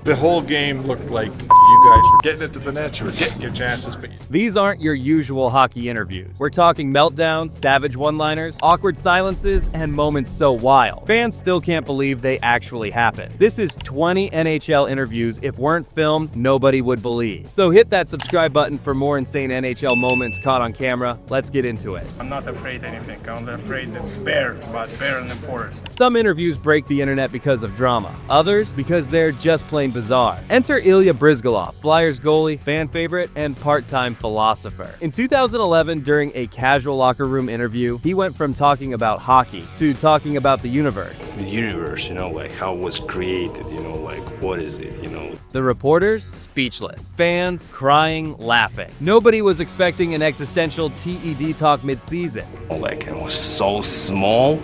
The whole game looked like you guys were getting it to the net, you were getting your chances, but These aren't your usual hockey interviews. We're talking meltdowns, savage one-liners, awkward silences, and moments so wild fans still can't believe they actually happened. This is 20 NHL interviews. If weren't filmed, nobody would believe. So hit that subscribe button for more insane NHL moments caught on camera. Let's get into it. I'm not afraid of anything. I'm afraid of bear, but bear in the forest. Some interviews break the internet because of drama. Others because they're just plain bizarre. Enter Ilya Bryzgalov, Flyers goalie, fan favorite, and part-time philosopher. In 2011, during a casual locker room interview, he went from talking about hockey to talking about the universe. The universe, like how it was created, like what is it, The reporters, speechless. Fans, crying, laughing. Nobody was expecting an existential TED talk mid-season. Like it was so small,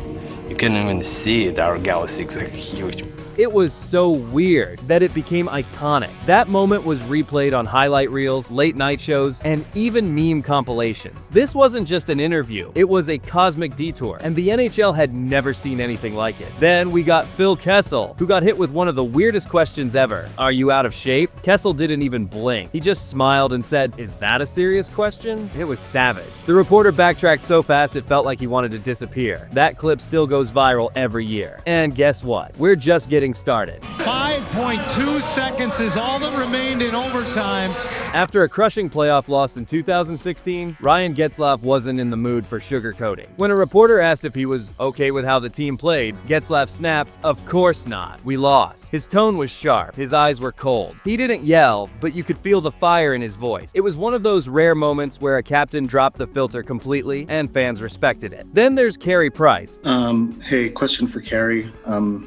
you couldn't even see it. Our galaxy is like huge. It was so weird that it became iconic. That moment was replayed on highlight reels, late night shows, and even meme compilations. This wasn't just an interview, it was a cosmic detour, and the NHL had never seen anything like it. Then we got Phil Kessel, who got hit with one of the weirdest questions ever. Are you out of shape? Kessel didn't even blink. He just smiled and said, "Is that a serious question?" It was savage. The reporter backtracked so fast it felt like he wanted to disappear. That clip still goes viral every year. And guess what? We're just getting started. 5.2 seconds is all that remained in overtime. After a crushing playoff loss in 2016, Ryan Getzlaf wasn't in the mood for sugarcoating. When a reporter asked if he was okay with how the team played, Getzlaf snapped, "Of course not. We lost." His tone was sharp. His eyes were cold. He didn't yell, but you could feel the fire in his voice. It was one of those rare moments where a captain dropped the filter completely and fans respected it. Then there's Carey Price. Hey, question for Carey.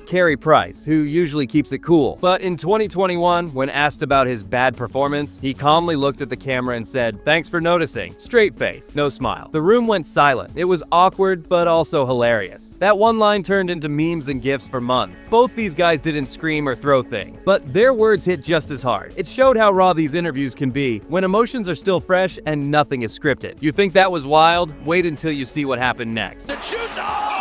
Carey Price, who usually keeps it cool. But in 2021, when asked about his bad performance, he calmly looked at the camera and said, "Thanks for noticing." Straight face, no smile. The room went silent. It was awkward, but also hilarious. That one line turned into memes and GIFs for months. Both these guys didn't scream or throw things, but their words hit just as hard. It showed how raw these interviews can be when emotions are still fresh and nothing is scripted. You think that was wild? Wait until you see what happened next. The shoot! Oh!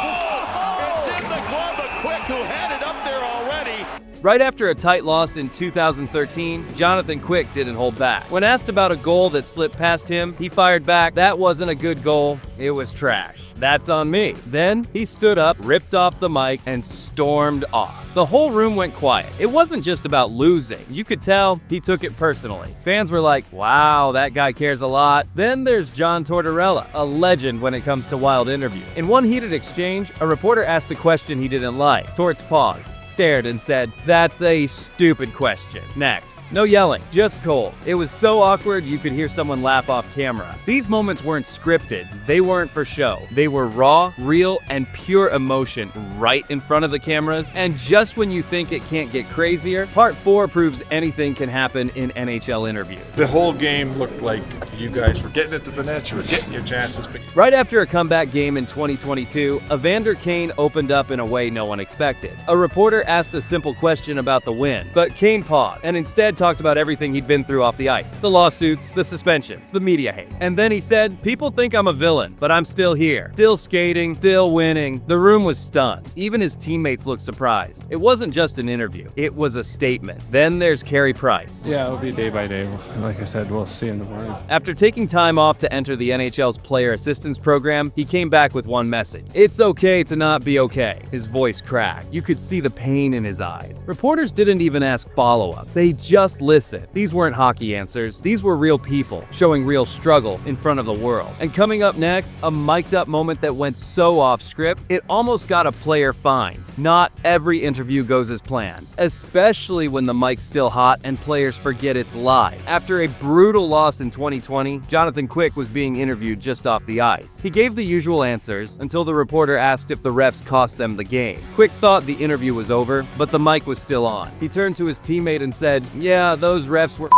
It's in the glove of Quick, who had it up there already. Right after a tight loss in 2013, Jonathan Quick didn't hold back. When asked about a goal that slipped past him, he fired back, "That wasn't a good goal, it was trash. That's on me." Then he stood up, ripped off the mic, and stormed off. The whole room went quiet. It wasn't just about losing. You could tell he took it personally. Fans were like, "Wow, that guy cares a lot." Then there's John Tortorella, a legend when it comes to wild interviews. In one heated exchange, a reporter asked a question he didn't like. Torts paused, stared, and said, "That's a stupid question. Next." No yelling, just cold. It was so awkward you could hear someone laugh off camera. These moments weren't scripted. They weren't for show. They were raw, real, and pure emotion right in front of the cameras. And just when you think it can't get crazier, Part 4 proves anything can happen in NHL interviews. the whole game looked like you guys were getting it to the net, you were getting your chances, but Right after a comeback game in 2022, Evander Kane opened up in a way no one expected. A reporter asked a simple question about the win, but Kane paused and instead talked about everything he'd been through off the ice. The lawsuits, the suspensions, the media hate. And then he said, "People think I'm a villain, but I'm still here. Still skating, still winning." The room was stunned. Even his teammates looked surprised. It wasn't just an interview. It was a statement. Then there's Carey Price. Yeah, it'll be day by day. Like I said, we'll see in the morning. After taking time off to enter the NHL's player assistance program, he came back with one message. "It's okay to not be okay." His voice cracked. You could see the pain in his eyes. Reporters didn't even ask follow-up. They just listened. These weren't hockey answers. These were real people showing real struggle in front of the world. And coming up next, a mic'd up moment that went so off script, it almost got a player fined. Not every interview goes as planned, especially when the mic's still hot and players forget it's live. After a brutal loss in 2020, Jonathan Quick was being interviewed just off the ice. He gave the usual answers until the reporter asked if the refs cost them the game. Quick thought the interview was over, but the mic was still on. He turned to his teammate and said, "Yeah, those refs were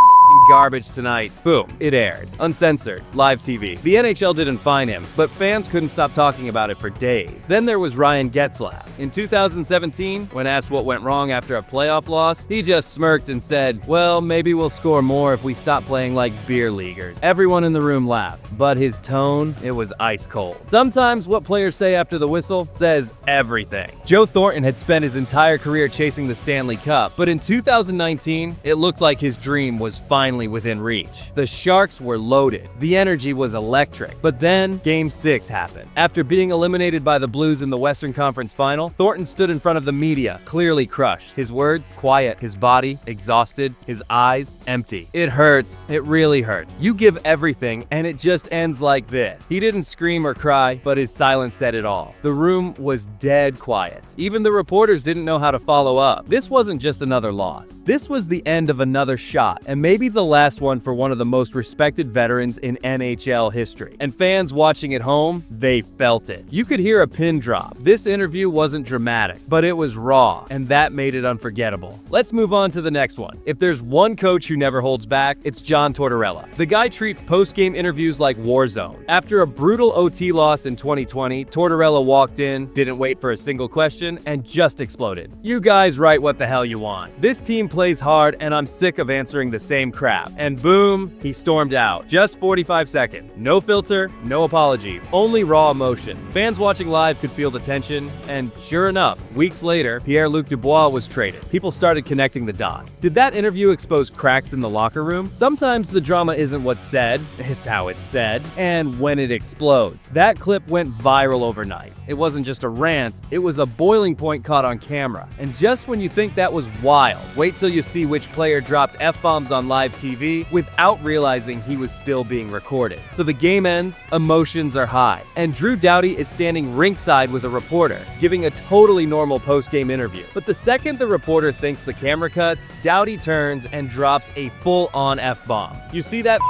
garbage tonight. Boom, it aired. Uncensored, live TV. The NHL didn't fine him, but fans couldn't stop talking about it for days. Then there was Ryan Getzlaf. In 2017, when asked what went wrong after a playoff loss, he just smirked and said, well, maybe we'll score more if we stop playing like beer leaguers. Everyone in the room laughed, but his tone, it was ice cold. Sometimes what players say after the whistle says everything. Joe Thornton had spent his entire career chasing the Stanley Cup, but in 2019, it looked like his dream was finally within reach. The Sharks were loaded. The energy was electric. But then, Game 6 happened. After being eliminated by the Blues in the Western Conference Final, Thornton stood in front of the media, clearly crushed. His words, quiet. His body, exhausted. His eyes, empty. It hurts. It really hurts. You give everything, and it just ends like this. He didn't scream or cry, but his silence said it all. The room was dead quiet. Even the reporters didn't know how to follow up. This wasn't just another loss. This was the end of another shot, and maybe the last one for one of the most respected veterans in NHL history. And fans watching at home, they felt it. You could hear a pin drop. This interview wasn't dramatic, but it was raw, and that made it unforgettable. Let's move on to the next one. If there's one coach who never holds back, it's John Tortorella. The guy treats post-game interviews like war zone. After a brutal OT loss in 2020, Tortorella walked in, didn't wait for a single question, and just exploded. You guys write what the hell you want. This team plays hard, and I'm sick of answering the same crap. And boom, he stormed out. Just 45 seconds. No filter, no apologies, only raw emotion. Fans watching live could feel the tension, and sure enough, weeks later, Pierre-Luc Dubois was traded. People started connecting the dots. Did that interview expose cracks in the locker room? Sometimes the drama isn't what's said, it's how it's said. And when it explodes, that clip went viral overnight. It wasn't just a rant, it was a boiling point caught on camera. And just when you think that was wild, wait till you see which player dropped F-bombs on live TV without realizing he was still being recorded. So the game ends, emotions are high, and Drew Doughty is standing ringside with a reporter, giving a totally normal post-game interview. But the second the reporter thinks the camera cuts, Doughty turns and drops a full-on F-bomb. You see that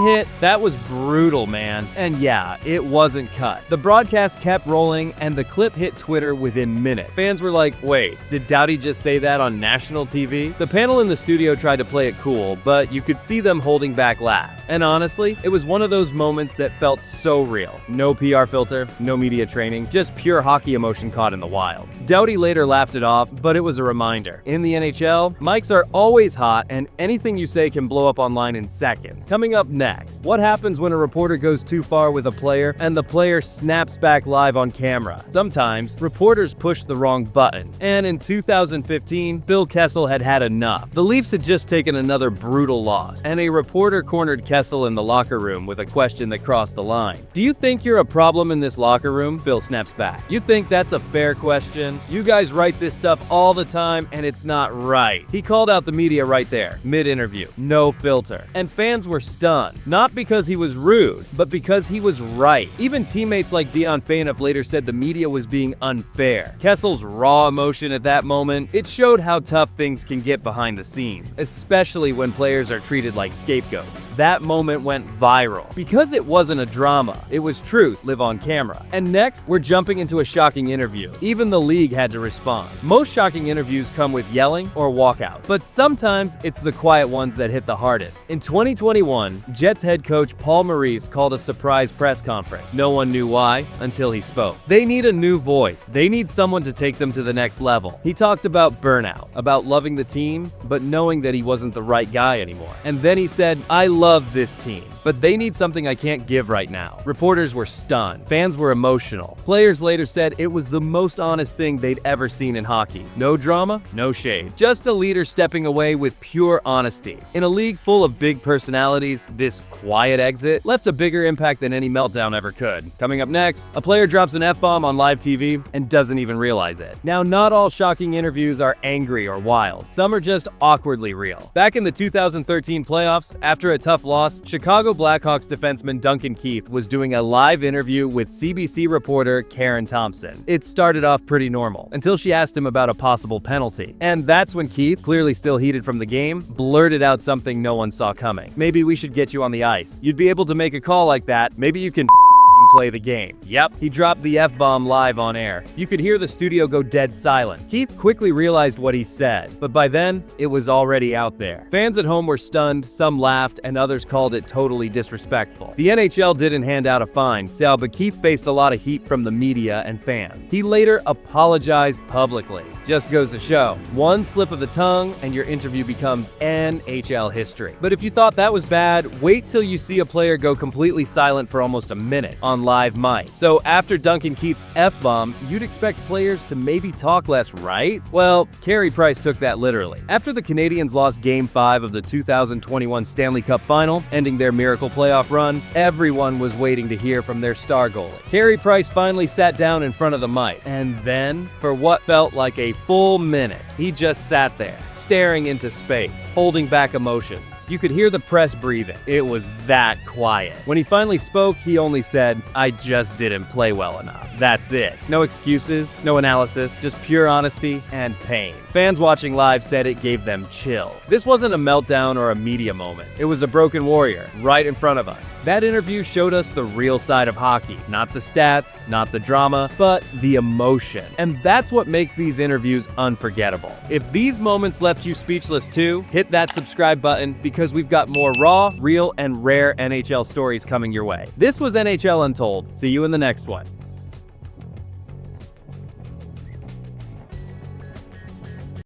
hit? That was brutal, man. And yeah, it wasn't cut. The broadcast kept rolling, and the clip hit Twitter within minutes. Fans were like, wait, did Doughty just say that on national TV? The panel in the studio tried to play it cool, but you could see them holding back laughs. And honestly, it was one of those moments that felt so real. No PR filter, no media training, just pure hockey emotion caught in the wild. Doughty later laughed it off, but it was a reminder. In the NHL, mics are always hot, and anything you say can blow up online in seconds. Coming up next, what happens when a reporter goes too far with a player and the player snaps back live on camera? Sometimes, reporters push the wrong button. And in 2015, Phil Kessel had had enough. The Leafs had just taken another brutal loss, and a reporter cornered Kessel in the locker room with a question that crossed the line. Do you think you're a problem in this locker room? Phil snaps back. You think that's a fair question? You guys write this stuff all the time, and it's not right. He called out the media right there, mid-interview. No filter. And fans were stunned. Not because he was rude, but because he was right. Even teammates like Dion Phaneuf later said the media was being unfair. Kessel's raw emotion at that moment, it showed how tough things can get behind the scenes, especially when players are treated like scapegoats. That moment went viral. Because it wasn't a drama, it was truth live on camera. And next, we're jumping into a shocking interview. Even the league had to respond. Most shocking interviews come with yelling or walkout, but sometimes it's the quiet ones that hit the hardest. In 2021, Jets head coach Paul Maurice called a surprise press conference. No one knew why until he spoke. They need a new voice. They need someone to take them to the next level. He talked about burnout, about loving the team, but knowing that he wasn't the right guy anymore. And then he said, I love this team, but they need something I can't give right now. Reporters were stunned. Fans were emotional. Players later said it was the most honest thing they'd ever seen in hockey. No drama, no shade. Just a leader stepping away with pure honesty. In a league full of big personalities, this quiet exit left a bigger impact than any meltdown ever could. Coming up next, a player drops an F-bomb on live TV and doesn't even realize it. Now, not all shocking interviews are angry or wild. Some are just awkwardly real. Back in the 2013 playoffs, after a tough loss, Chicago Blackhawks defenseman Duncan Keith was doing a live interview with CBC reporter Karen Thompson. It started off pretty normal, until she asked him about a possible penalty. And that's when Keith, clearly still heated from the game, blurted out something no one saw coming. Maybe we should get you on the ice. You'd be able to make a call like that. Maybe you can replay the game. Yep, he dropped the F-bomb live on air. You could hear the studio go dead silent. Keith quickly realized what he said, but by then, it was already out there. Fans at home were stunned, some laughed, and others called it totally disrespectful. The NHL didn't hand out a fine, but Keith faced a lot of heat from the media and fans. He later apologized publicly. Just goes to show, one slip of the tongue and your interview becomes NHL history. But if you thought that was bad, wait till you see a player go completely silent for almost a minute on live mic. So after Duncan Keith's F-bomb, you'd expect players to maybe talk less, right? Well, Carey Price took that literally. After the Canadiens lost Game 5 of the 2021 Stanley Cup Final, ending their miracle playoff run, everyone was waiting to hear from their star goalie. Carey Price finally sat down in front of the mic, and then, for what felt like a full minute, he just sat there, staring into space, holding back emotions. You could hear the press breathing. It was that quiet. When he finally spoke, he only said, "I just didn't play well enough." That's it. No excuses, no analysis, just pure honesty and pain. Fans watching live said it gave them chills. This wasn't a meltdown or a media moment. It was a broken warrior right in front of us. That interview showed us the real side of hockey. Not the stats, not the drama, but the emotion. And that's what makes these interviews unforgettable. If these moments left you speechless too, hit that subscribe button because we've got more raw, real, and rare NHL stories coming your way. This was NHL Untold. See you in the next one.